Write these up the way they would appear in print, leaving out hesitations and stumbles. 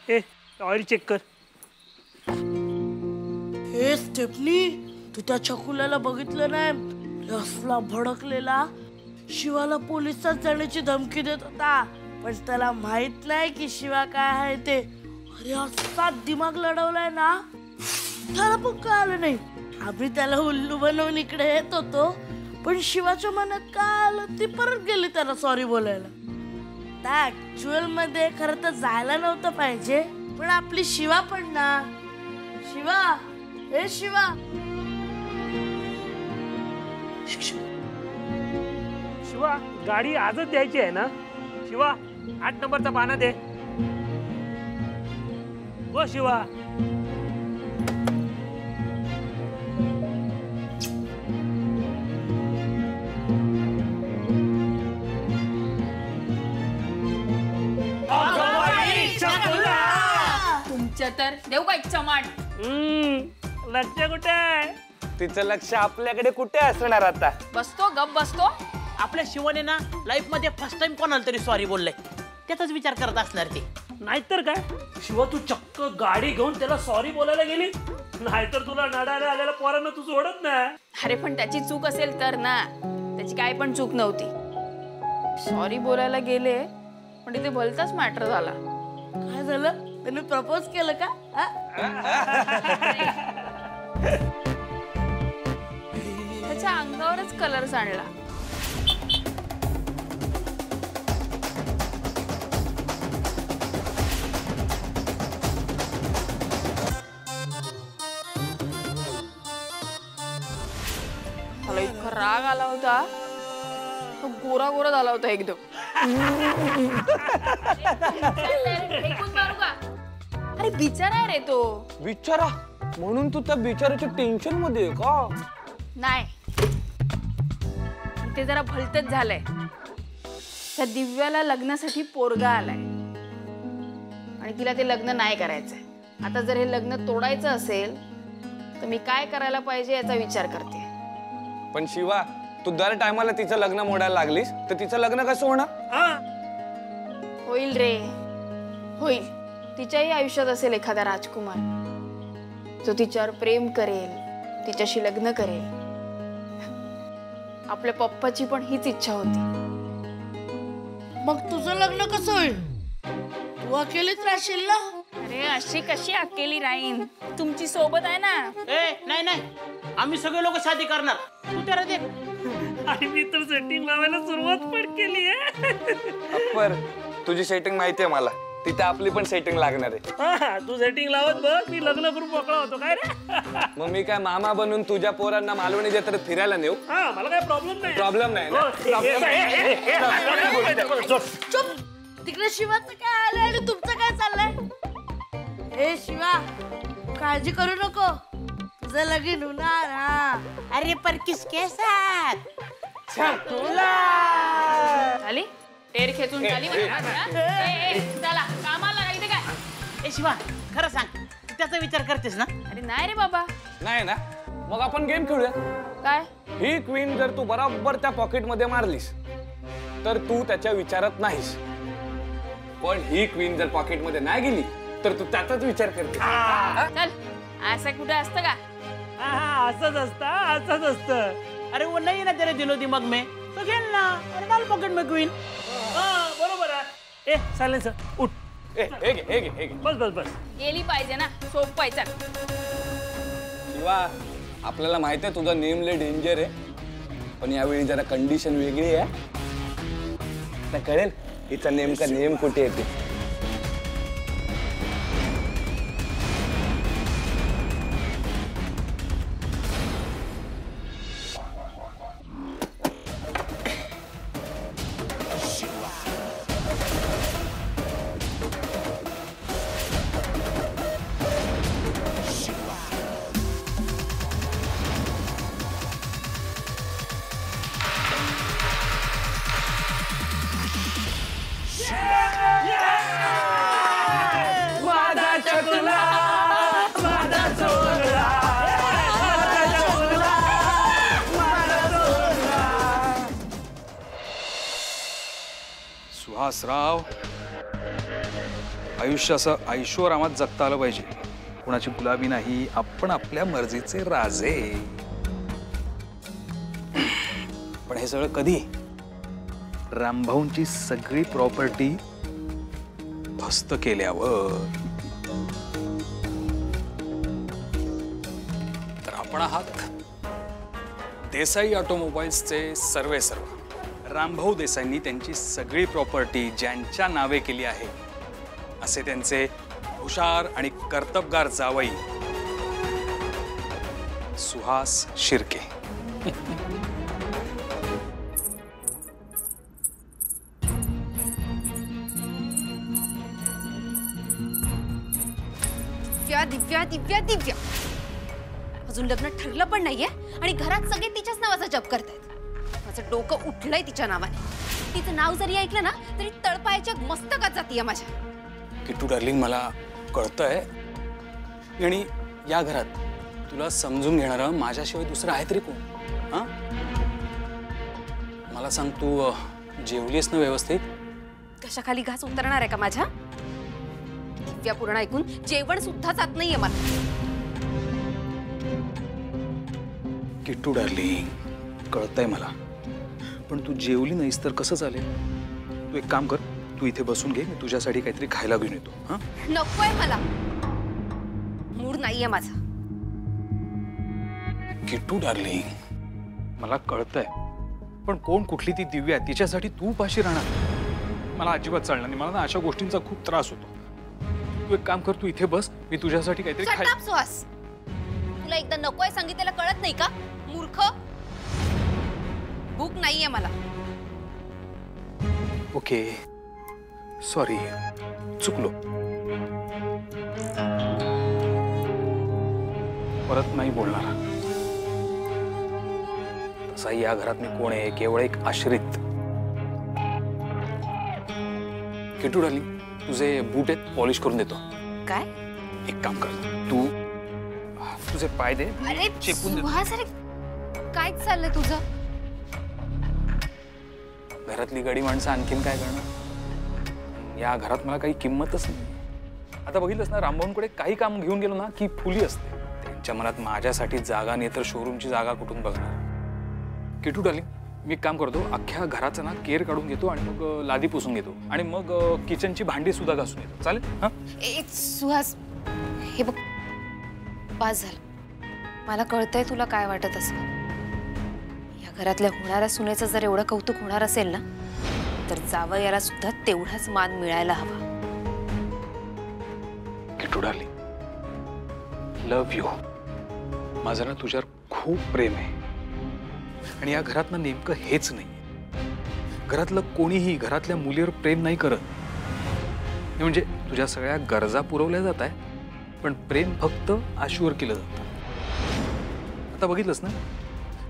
हे oil check कर. हे स्टेफनी, तू त्या छकुल्याला बघितलं नाही? असला भडकलेला, शिवाला पोलिसात जाण्याची धमकी देत होता, पण त्याला माहित नाही की शिवा काय आहे ते. अरे असा दिमाग लढवलाय ना, त्याला पण कळालं नाही. आम्ही त्याला उल्लू बनवून इकडे येत होतो, पण शिवाच्या मनात काय आलं ती परत गेली त्याला सॉरी बोलायला. त्या ऍक्च्युअल मध्ये खरं तर जायला नव्हतं पाहिजे, पण आपली शिवा पण ना. शिवा, हे शिवा. शिवा, गाडी आजच द्यायची आहे ना? शिवा, 8 नंबरचा पाना दे. हो शिवा. तुमच्या तर देऊ का चमाट. लक्ष कुठे आहे? तिचं लक्ष आपल्याकडे कुठे असणार आता? बसतो गप बसतो. आपल्या शिवाने ना लाईफ मध्ये फर्स्ट टाइम कोणाला तरी सॉरी बोललाय, त्याचाच विचार करत असणार ते. नाहीतर काय शिवा, तू चक्क गाडी घेऊन त्याला सॉरी बोलायला गेली. नाहीतर तुला नडायला आलेल्या पोरांना तू सोडत नाही. अरे पण त्याची चूक असेल तर ना, त्याची काय पण चूक नव्हती. सॉरी बोलायला गेले पण इथे भलताच मॅटर झाला. काय झालं? त्याने प्रपोज केलं का? त्याच्या अंगावरच कलर सांडला. मला इतका राग आला होता, तो गोरा गोरा झाला होता एकदम. फेकून मारू का? अरे बिचारा आहे रे तो. बिचारा म्हणून तू त्या बिचाराच्या टेन्शन मध्ये आहे का? नाही, ते जरा भलतच झालंय. त्या दिव्याला लग्नासाठी पोरगा आलाय आणि तिला ते लग्न नाही करायचंय. आता जर हे लग्न तोडायचं असेल तर मी काय करायला पाहिजे याचा विचार करते. पण शिवा, तू दर टायमाला तिचं लग्न मोडायला लागलीस तर तिचं लग्न कसं होणार? होईल रे, होईल. तिच्याही आयुष्यात असेल एखादा राजकुमार जो तिच्यावर प्रेम करेल, तिच्याशी लग्न करेल. आपल्या पप्पाची पण हीच इच्छा होती. मग तुझं लग्न कसं होईल? तू अकेलीच राहशील ना? अरे अशी कशी अकेली राहीन, तुमची सोबत आहे ना. ए नाही नाही, आम्ही सगळे लोक शादी करणार, तू त्याला दे. आणि मी तर सेटिंग लावायला सुरुवात पण केली आहे. अप्पर, तुझी सेटिंग माहिती आहे मला. तिथे आपली पण सेटिंग लागणार आहे. तू सेटिंग लावत बघ, मी लग्न करून मोकळा होतो. काय रे? मग मी काय मामा बनून तुझ्या पोरांना मालवणी जत्रेत फिरायला नेऊ? मला काय प्रॉब्लेम नाही. प्रॉब्लेम नाही ना? चुप. तिकडे शिवाचं काय आलंय आणि तुमचं काय चाललंय? हे शिवा, काळजी करू नको, तुझं लगीन होणार. अरे पर किसके साथ? झाली टेर खेचून झाली. चला कामाला लागा. इथे काय? ए शिवा, खरं सांग, तू त्याचा विचार करतेस ना? अरे नाही रे बाबा. नाही ना? मग आपण गेम खेळूया. काय? ही क्वीन जर तू बरोबर त्या पॉकेट मध्ये मारलीस तर तू त्याच्या विचारात नाहीस, पण ही क्वीन जर पॉकेट मध्ये नाही गेली तर तू त्याचाच विचार करते. चल, असं कुठे असतं का? असंच असतं. अरे वो नहीं ना तेरे दिलो दिमाग में तो खेल ना, और डाल पॉकेट में क्वीन. बरोबर आहे. ए सायलेन्सर, उठ. हे घे. बस. गेली पाहिजे ना, सोप आहे. चल शिवा, आपल्याला माहिती आहे तुझा नेम लय डेंजर आहे, पण यावेळी जरा कंडिशन वेगळी आहे. आता कळेल हिचा नेमका नेम कुठे येते. सुहासराव, आयुष्य असं ऐशोआरामात जगता आलं पाहिजे. कोणाची गुलामी नाही, आपण आपल्या मर्जीचे राजे. पण हे सगळं कधी? रामभाऊंची सगळी प्रॉपर्टी फस्त केल्यावर. तर आपण आहात देसाई ऑटोमोबाईल्सचे सर्व. रामभाऊ देसाईंनी त्यांची सगळी प्रॉपर्टी ज्यांच्या नावे केली आहे असे त्यांचे हुशार आणि कर्तबगार जावई सुहास शिर्के. दिव्या दिव्या दिव्या दिव्या अजून लग्न ठरलं पण नाहीये आणि घरात सगळे तिच्याच नावाचा जप करतायत. माझं डोकं उठलंय तिच्या नावाने. तिचं नाव जरी ऐकलं ना तरी तळपायाच्या मस्तकात जातीये माझ्या. किट्टू डार्लिंग, मला कळतंय आणि या घरात तुला समजून घेणारं माझ्याशिवाय दुसरं आहे तरी कोण? हा, मला सांग, तू जेवलीस ना व्यवस्थित? कशाखाली घास उतरणार आहे का माझ्या? दिव्या पूर्ण ऐकून जेवण सुद्धा जात नाहीये मला. किट्टू डार्लिंग, कळतंय मला, पण तू जेवली नाहीस तर कसं चालेल? तू एक काम कर, तू इथे बसून घे, मी तुझ्यासाठी काहीतरी खायला घेऊन येतो. हा, नकोय मला, मूड नाहीये माझा. किट्टू डार्लिंग, मला कळतंय, पण कोण कुठली ती दिव्या, तिच्यासाठी तू उपाशी राहणार? मला अजिबात चालणार नाही. मला ना अशा गोष्टींचा खूप त्रास होतो. तू एक काम कर, तू इथे बस, मी तुझ्यासाठी काहीतरी Shut up, सुहास. तुला एकदा नकोय सांगितलेलं कळत नाही का? मूर्ख. भूक नाहीये मला. ओके, सॉरी, चुकलो. परत नाही बोलणार. तसा या घरात मी कोण आहे? केवळ एक आश्रित. किट्टू डार्लिंग, तुझे बूट आहेत, पॉलिश करून देतो. काय? एक काम कर, तू तुझे पाय दे, अरे चेपून देतो. सुहास, अरे काय चाललंय तुझं? घरातली गडी माणसं आणखीन काय करणार? या घरात मला काही किंमतच नाही. आता बघितलंस ना, रामभाऊंकडे काही काम घेऊन गेलो ना की फुली असते. त्यांच्या मनात माझ्यासाठी जागा नाही तर शोरूमची जागा कुठून बघणार? किट्टू डार्लिंग, मी एक काम करतो, अख्ख्या घराचा ना केर काढून घेतो आणि मग लादी पुसून घेतो आणि मग किचनची भांडी सुद्धा घासून येतो. चालेल? हा, ए सुहास, हे बघ, पास झालं. मला कळतंय तुला काय वाटत असं. या घरातल्या होणाऱ्या सुनेचं जर एवढं कौतुक होणार असेल ना तर जावयाला सुद्धा तेवढाच मान मिळायला हवा. Kittu darling, love you. माझं ना तुझ्यावर खूप प्रेम आहे आणि या घरात ना नेमकं हेच नाही. घरातलं कोणीही घरातल्या मुलीवर प्रेम नाही करत. हे म्हणजे तुझ्या सगळ्या गरजा पुरवल्या जात आहे, पण प्रेम फक्त आशूवर केलं जातं. आता बघितलंस ना,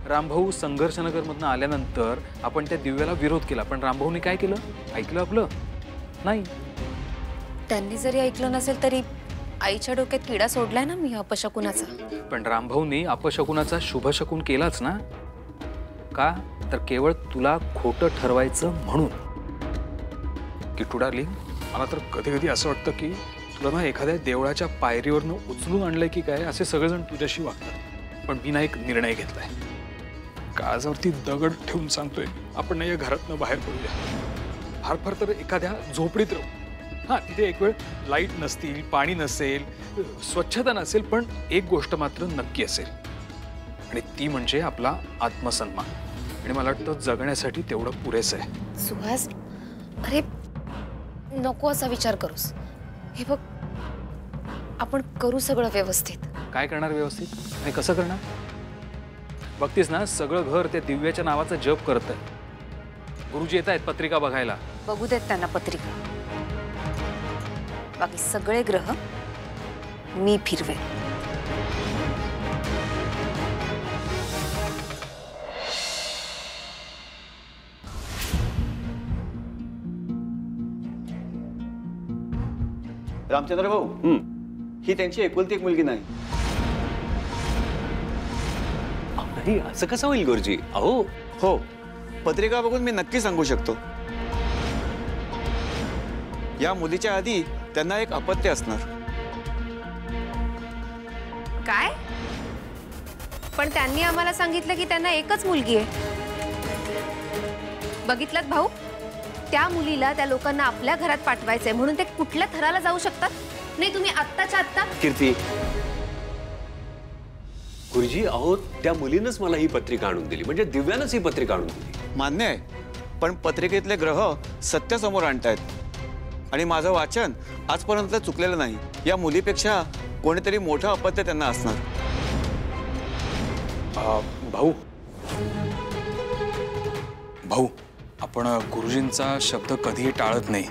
रामभाऊ संघर्षनगरमधनं आल्यानंतर आपण त्या दिव्याला विरोध केला, पण रामभाऊने काय केलं? ऐकलं आपलं? नाही. त्यांनी जरी ऐकलं नसेल तरी आईच्या डोक्यात किडा सोडलाय ना मी अपशकुनाचा. पण रामभाऊने अपशकुनाचा शुभशकुन केलाच ना. का? तर केवळ तुला खोटं ठरवायचं म्हणून. किट्टू डार्लिंग, मला तर कधी कधी असं वाटतं की तुला ना एखाद्या देवळाच्या पायरीवरनं उचलून आणलंय की काय, असे सगळेजण तुझ्याशी वागतात. पण मी ना एक निर्णय घेतलाय. काळजावरती दगड ठेवून सांगतोय, आपण ना या घरातनं बाहेर पडूया. फार फार तर एखाद्या झोपडीत राहू. हां, तिथे एक वेळ लाईट नसतील, पाणी नसेल, स्वच्छता नसेल, पण एक गोष्ट मात्र नक्की असेल आणि ती म्हणजे आपला आत्मसन्मान. आणि मला वाटतं जगण्यासाठी तेवढं पुरेसं आहे. सुहास, अरे नको असा विचार करूस. हे बघ, आपण करू सगळं व्यवस्थित. काय करणार व्यवस्थित आणि कसं करणार? बघतीस ना, सगळं घर त्या दिव्याच्या नावाचा जप करत आहे. गुरुजी येत आहेत पत्रिका बघायला. बघू देत त्यांना पत्रिका. बाकी सगळे ग्रह मी फिरवे. रामचंद्र भाऊ, ही त्यांची एकुलती एक मुलगी नाही. नाही, असं कसं होईल गुरुजी? अहो, हो, पत्रिका बघून मी नक्की सांगू शकतो. या मुलीच्या आधी त्यांना एक अपत्य असणार. काय? पण त्यांनी आम्हाला सांगितलं की त्यांना एकच मुलगी आहे. बघितलं भाऊ, त्या मुलीला त्या लोकांना आपल्या घरात पाठवायचंय म्हणून ते कुठल्या थराला जाऊ शकतात? नाही तुम्ही आत्ताच्या आत्ता. कीर्ती, गुरुजी अहो त्या मुलीनंच मला ही पत्रिका आणून दिली, म्हणजे दिव्यानंच ही पत्रिका आणून दिली. मान्य आहे, पण पत्रिकेतले ग्रह सत्य समोर आणतायत आणि माझं वाचन आजपर्यंत चुकलेलं नाही. या मुलीपेक्षा कोणीतरी मोठं अपत्य त्यांना असणार. भाऊ भाऊ आपण गुरुजींचा शब्द कधीही टाळत नाही,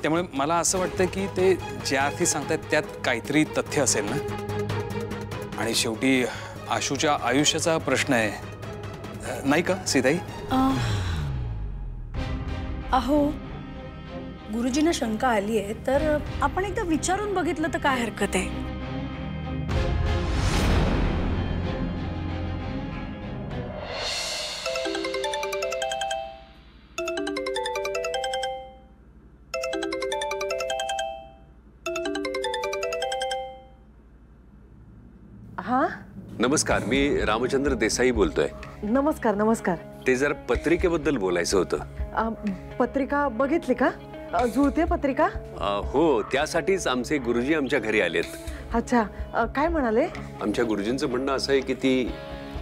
त्यामुळे मला असं वाटतं की ते ज्या अर्थी सांगतात त्यात काहीतरी तथ्य असेल ना. आणि शेवटी आशूच्या आयुष्याचा प्रश्न आहे नाही का सीताई? अहो गुरुजींना शंका आली आहे तर आपण एकदा विचारून बघितलं तर काय हरकत आहे? हाँ नमस्कार, मी रामचंद्र देसाई बोलतोय. नमस्कार. नमस्कार. ते जर पत्रिकेबद्दल बोलायचं होतं. पत्रिका बघितली का? जुळते पत्रिका? हो, त्यासाठीच आमचे गुरुजी आमच्या घरी आलेत. अच्छा, काय म्हणाले? आमच्या गुरुजींचं म्हणणं असं आहे की ती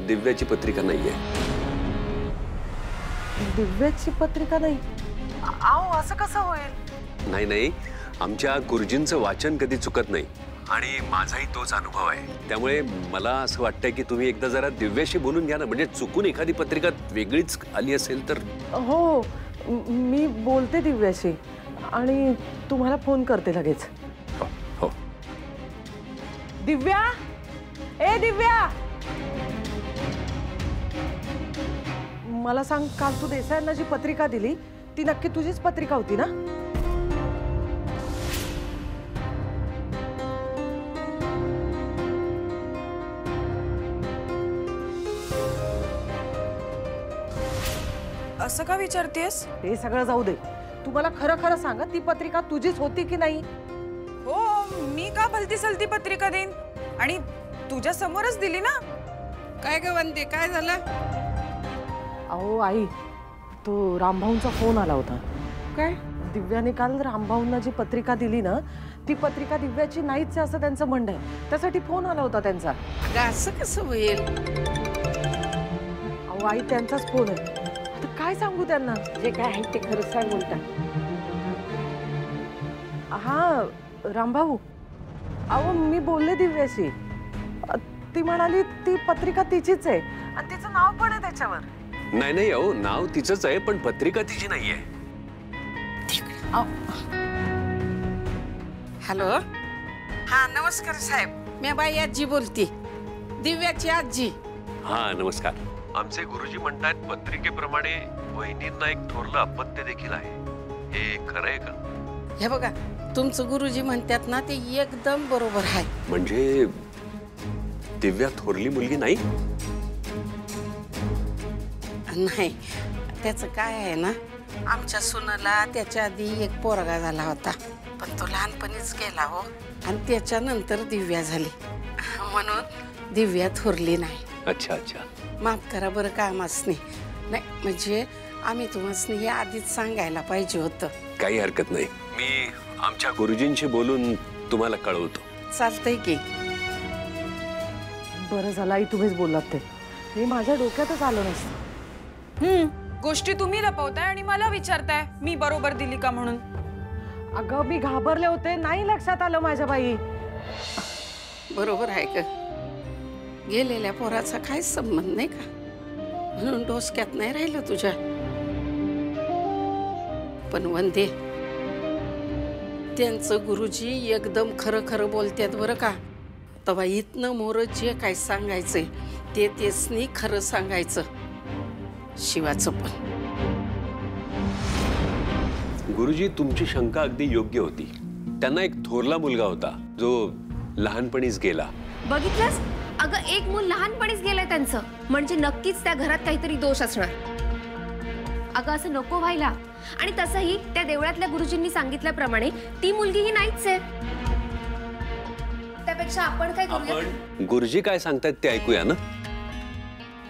दिव्याची पत्रिका नाहीये. दिव्याची पत्रिका नाही? आओ असं कसं होईल? नाही, आमच्या गुरुजींचं वाचन कधी चुकत नाही आणि माझाही तोच अनुभव आहे. त्यामुळे मला असं वाटतंय की तुम्ही एकदा जरा दिव्याशी बोलून घ्या ना, म्हणजे चुकून एखादी पत्रिका वेगळीच आली असेल तर. हो, मी बोलते दिव्याशी आणि तुम्हाला फोन करते लगेच. हो. दिव्या, ए दिव्या, मला सांग, काल तू देसाईंना जी पत्रिका दिली ती नक्की तुझीच पत्रिका होती ना? असं का विचारतेस? हे सगळं जाऊ दे, तू मला खरं खरं सांग, ती पत्रिका तुझीच होती की नाही? हो, मी का भलती सलती पत्रिका देईन आणि तुझ्या समोरच दिली ना. काय ग वंदे, काय झालं? अहो आई, तो रामभाऊंचा फोन आला होता. काय? दिव्याने काल रामभाऊंना जी पत्रिका दिली ना, ती पत्रिका दिव्याची नाहीच असं त्यांचं म्हणणं आहे. त्यासाठी फोन आला होता त्यांचा. असं कसं होईल? अहो आई, त्यांचाच फोन आहे. आता काय सांगू त्यांना? जे काय आहे ते खरं सांग बोलता. हा रामभाऊ, अहो मी बोलले दिव्याशी. ती म्हणाली ती पत्रिका तिचीच आहे आणि तिचं नाव पण आहे त्याच्यावर. नाही अहो, नाव तिचंच आहे पण पत्रिका तिची नाहीये. हॅलो, हा नमस्कार साहेब, मी बाई आजी बोलती, दिव्याची आजी. हा नमस्कार. आमचे गुरुजी म्हणतात पत्रिकेप्रमाणे वहिनींना एक थोरलं अपत्य देखील आहे. हे खरं आहे का? हे बघा, तुमचं गुरुजी म्हणतात ना ते एकदम बरोबर आहे. म्हणजे दिव्या थोरली मुलगी नाही? नाही, त्याचं काय आहे ना, आमच्या सुनाला त्याच्या आधी एक पोरगा झाला होता, पण तो लहानपणीच गेला हो, आणि त्याच्यानंतर दिव्या झाली, म्हणून दिव्या थोरली नाही. अच्छा. माफ करा बरं का आम्हासनी. नाही म्हणजे आम्ही तुम्हासनी हे आधीच सांगायला पाहिजे होतं. काही हरकत नाही, मी आमच्या गुरुजींशी बोलून तुम्हाला कळवतो. चालतंय की. बरं झालं आई तुम्हीच बोललात ते, हे माझ्या डोक्यातच आलं नसतं. गोष्टी तुम्ही लपवताय आणि मला विचारताय मी बरोबर दिली का म्हणून. अगं मी घाबरले होते, नाही लक्षात आलं माझ्या बाई. बरोबर आहे का? गेलेल्या पोराचा काहीच संबंध नाही का, म्हणून डोसक्यात नाही राहिलं तुझ्या. पण वंदे, त्यांचं गुरुजी एकदम खरं खरं बोलतात बरं का. तेव्हा इथनं मोर जे काय सांगायचंय ते तेचनी खरं सांगायचं, शिवाचं पण. गुरुजी, तुमची शंका अगदी योग्य होती. त्यांना एक थोरला मुलगा होता जो लहानपणीच गेला. बघितलंस? अगं एक मूल लहानपणीच गेलंय त्यांचं, म्हणजे नक्कीच त्या घरात काहीतरी दोष असणार. अगं असं नको व्हायला. आणि तसंही त्या देवळातल्या गुरुजींनी सांगितल्याप्रमाणे ती मुलगी ही नाहीच आहे. त्यापेक्षा आपण काय करूया? गुरुजी काय सांगतायत ते ऐकूया ना.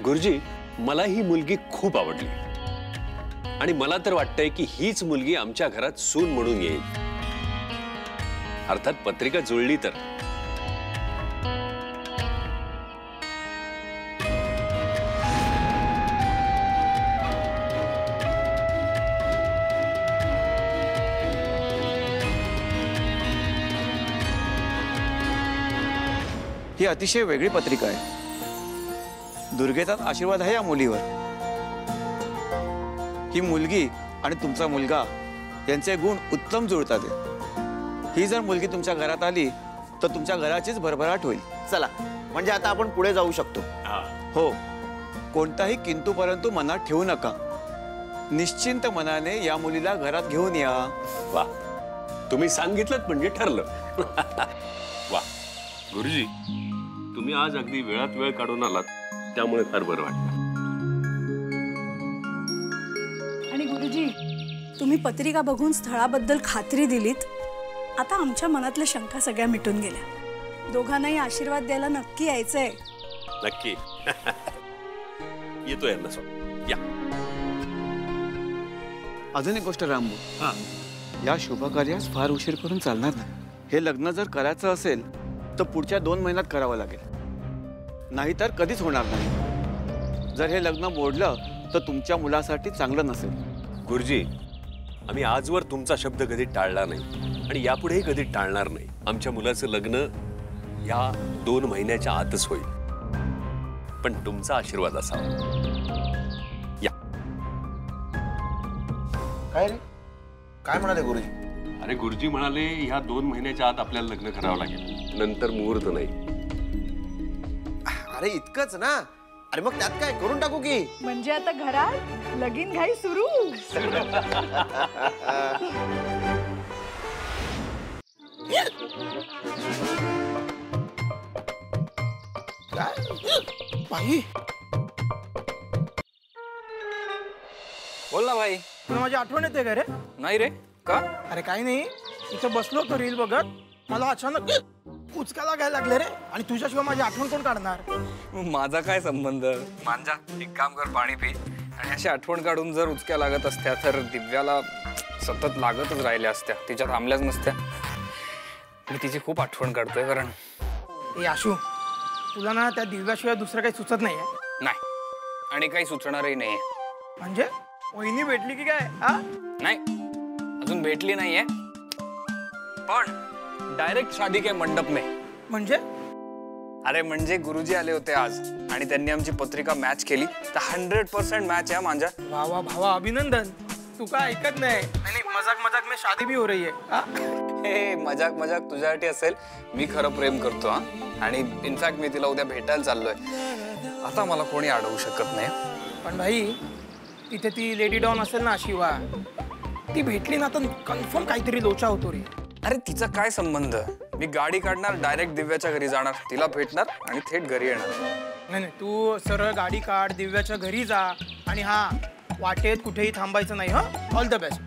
गुरुजी, मला ही मुलगी खूप आवडली आणि मला तर वाटतंय की हीच मुलगी आमच्या घरात सून म्हणून येईल. अर्थात पत्रिका जुळली तर. ही अतिशय वेगळी पत्रिका आहे. दुर्गेचा आशीर्वाद आहे या मुलीवर. ही मुलगी आणि तुमचा मुलगा यांचे गुण उत्तम जुळतात. ही जर मुलगी तुमच्या घरात आली तर तुमच्या घराचीच भरभराट होईल. चला, म्हणजे आता आपण पुढे जाऊ शकतो. हो, कोणताही किंतु परंतु मनात ठेवू नका. निश्चिंत मनाने या मुलीला घरात घेऊन या. वा, तुम्ही सांगितलं म्हणजे ठरलं. वा गुरुजी, तुम्ही आज अगदी वेळात वेळ काढून आलात, त्यामुळे फार बरं वाटलं. आणि गुरुजी, तुम्ही पत्रिका बघून स्थळाबद्दल खात्री दिलीत. आता आमच्या मनातल्या शंका सगळ्या मिटून गेल्या. दोघांनाही आशीर्वाद द्यायला नक्की यायचंय. नक्की. येतो यांना सोड. या. अजून एक गोष्ट रामभाऊ, या शुभ कार्यास फार उशीर करून चालणार नाही. हे लग्न जर करायचं असेल तर पुढच्या 2 महिन्यात करावं लागेल, नाहीतर कधीच होणार नाही. जर हे लग्न मोडलं तर तुमच्या मुलासाठी चांगलं नसेल. गुरुजी, आम्ही आजवर तुमचा शब्द कधी टाळला नाही आणि यापुढेही कधी टाळणार नाही. आमच्या मुलाचं लग्न या 2 महिन्याच्या आतच होईल, पण तुमचा आशीर्वाद असावा. या. काय रे, काय म्हणाले गुरुजी? अरे गुरुजी म्हणाले ह्या 2 महिन्याच्या आत आपल्याला लग्न करावं लागेल, नंतर मुहूर्त नाही. अरे इतकंच ना? अरे मग त्यात काय, करून टाकू की. म्हणजे आता घरात लगीन घाई सुरू. भाई, बोल ना भाई. तुला माझी आठवण येते का रे? नाही रे, का? अरे काही नाही, इथं बसलो होतो रील बघत, मला अचानक उचकायला घ्यायला लागले रे. आणि तुझ्याशिवाय माझी आठवण कोण काढणार? माझा काय संबंध? मांजा, एक काम कर, पाणी पी. आणि अशी आठवण काढून जर उचक्या लागत असत्या तर दिव्याला सतत लागतच राहिल्या असत्या, तिच्या थांबल्याच नसत्या. मी तिची खूप आठवण काढतोय. कारण ए आशू, तुला ना त्या दिव्याशिवाय दुसरं काही सुचत नाहीये? नाही, आणि काही सुचणारही नाहीये. म्हणजे वहिनी भेटली की काय? हा, नाही, अजून भेटली नाहीये, पण डायरेक्ट शादी के मंडप में. म्हणजे? अरे म्हणजे गुरुजी आले होते आज आणि त्यांनी आमची पत्रिका मॅच केली, तर 100% मॅच आहे मांजा. वा वा भावा, अभिनंदन. तू काय ऐकत नाही? नाही, मजाक मजाक में शादी भी हो रही है. हे मजाक मजाक तुझ्यासाठी असेल, मी खरं प्रेम करतो. हा, आणि इनफॅक्ट मी तिला उद्या भेटायला चाललोय. आता मला कोणी अडवू शकत नाही. पण भाई, तिथे ती लेडी डॉन असेल ना शिवा, ती भेटली ना तर कन्फर्म काहीतरी लोचा होतो रे. अरे तिचा काय संबंध? मी गाडी काढणार, डायरेक्ट दिव्याच्या घरी जाणार, तिला भेटणार आणि थेट घरी येणार. नाही नाही, तू सरळ गाडी काढ, दिव्याच्या घरी जा, आणि हा, वाटेत कुठेही थांबायचं नाही. हा, ऑल द बेस्ट.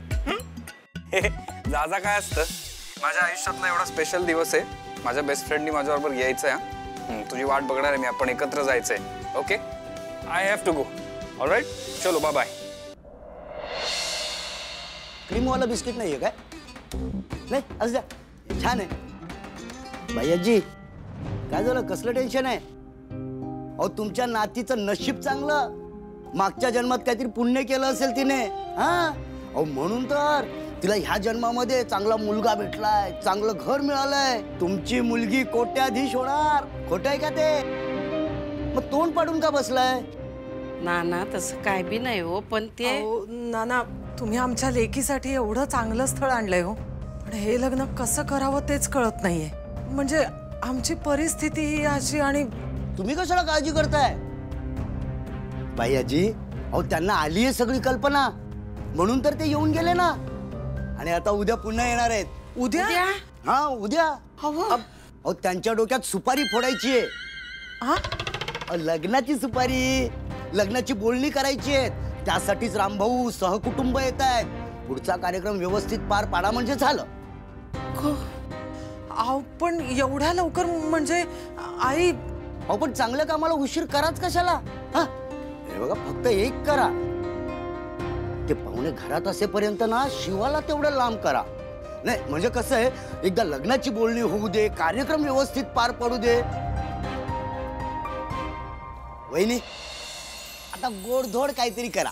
जा काय असतं, माझ्या आयुष्यातला एवढा स्पेशल दिवस आहे. माझ्या बेस्ट फ्रेंडनी माझ्याबरोबर यायचंय. तुझी वाट बघणार आहे मी, आपण एकत्र जायचंय. Okay, I have to go. Alright, चलो बाय बाय. क्रीमवाला बिस्किट नाहीये काय? नाही, असं द्या, छान आहे. भैयाजी, काय झालं, कसलं टेन्शन आहे? अहो तुमच्या नातीचं नशीब चांगलं, मागच्या जन्मात काहीतरी पुण्य केलं असेल तिने. हा, अहो म्हणून तर तिला ह्या जन्मामध्ये चांगला मुलगा भेटलाय, चांगलं घर मिळालंय. तुमची मुलगी कोट्याधीश होणार. खोटं आहे का ते? मग तोंड पाडून का बसलाय? ना तसं काय बी नाही हो, पण ते नाना, तुम्ही आमच्या लेकीसाठी एवढं चांगलं स्थळ आणलंय हो, पण हे लग्न कसं करावं तेच कळत नाहीये. म्हणजे आमची परिस्थिती ही अशी. आणि तुम्ही कशाला काळजी करताय भैयाजी? अहो त्यांना आली आहे सगळी कल्पना, म्हणून तर ते येऊन गेले ना. आणि आता उद्या पुन्हा येणार आहेत. उद्या? हा, उद्या. अहो त्यांच्या डोक्यात सुपारी फोडायची आहे. लग्नाची सुपारी, लग्नाची बोलणी करायची आहे. त्यासाठीच रामभाऊ सहकुटुंब येत आहेत. पुढचा कार्यक्रम व्यवस्थित पार पाडा म्हणजे झालं. अहो पण एवढ्या लवकर म्हणजे आई. अहो पण चांगल्या कामाला उशीर कराच कशाला? हा हे बघा, फक्त एक करा, ते पाहुणे घरात असेपर्यंत ना शिवाला तेवढं लांब करा. नाही म्हणजे कसं आहे, एकदा लग्नाची बोलणी होऊ दे, कार्यक्रम व्यवस्थित पार पडू दे. वहिनी आता गोडधोड काहीतरी करा.